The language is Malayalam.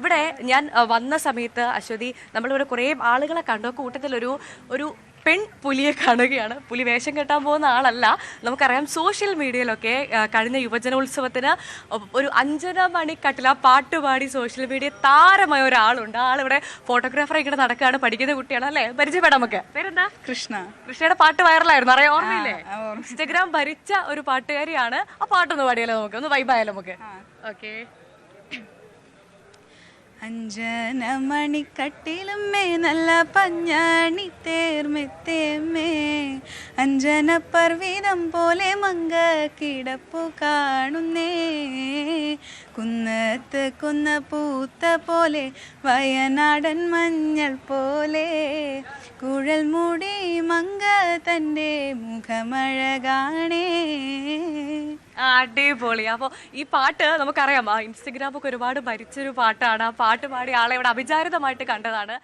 ഇവിടെ ഞാൻ വന്ന സമയത്ത് അശ്വതി നമ്മളിവിടെ കുറേ ആളുകളെ കണ്ടു. കൂട്ടത്തിലൊരു ഒരു പെൺപുലിയെ കാണുകയാണ്. പുലി വേഷം കെട്ടാൻ പോകുന്ന ആളല്ല. നമുക്കറിയാം സോഷ്യൽ മീഡിയയിലൊക്കെ കഴിഞ്ഞ യുവജനോത്സവത്തിന് ഒരു അഞ്ജന മണിക്കട്ടിൽ ആ പാട്ടുപാടി സോഷ്യൽ മീഡിയ താരമായ ഒരാളുണ്ട്. ആളിവിടെ ഫോട്ടോഗ്രാഫറെ ഇങ്ങനെ നടക്കുകയാണ്, പഠിക്കുന്ന കുട്ടിയാണ് അല്ലേ? പരിചയപ്പെടാം നമുക്ക്. പേരെന്താ? കൃഷ്ണയുടെ പാട്ട് വൈറലായിരുന്നു, അറിയാം, ഓർമ്മയില്ലേ? ഇൻസ്റ്റഗ്രാം ഭരിച്ച ഒരു പാട്ടുകാരിയാണ്. ആ പാട്ടൊന്ന് പാടിയാലോ നമുക്ക്? ഒന്ന് വൈബായാലോ നമുക്ക്? ഓക്കെ. അഞ്ജന മണിക്കട്ടിലുമേ നല്ല പഞ്ഞാണി തേർമെത്തേമേ അഞ്ജന പർവ്വതം പോലെ മങ്ക കിടപ്പു കാണുന്നേ കുന്നത്ത് കുന്ന പൂത്ത പോലെ വയനാടൻ മഞ്ഞൾ പോലെ കുഴൽ മൂടി മങ്ക തൻ്റെ മുഖമഴകാണേ. അടിപൊളി. അപ്പോൾ ഈ പാട്ട് നമുക്കറിയാം, ഇൻസ്റ്റഗ്രാമൊക്കെ ഒരുപാട് ഭരിച്ചൊരു പാട്ടാണ്. ആ പാട്ട് പാടി ആളെ ഇവിടെ അവിചാരിതമായിട്ട് കണ്ടതാണ്.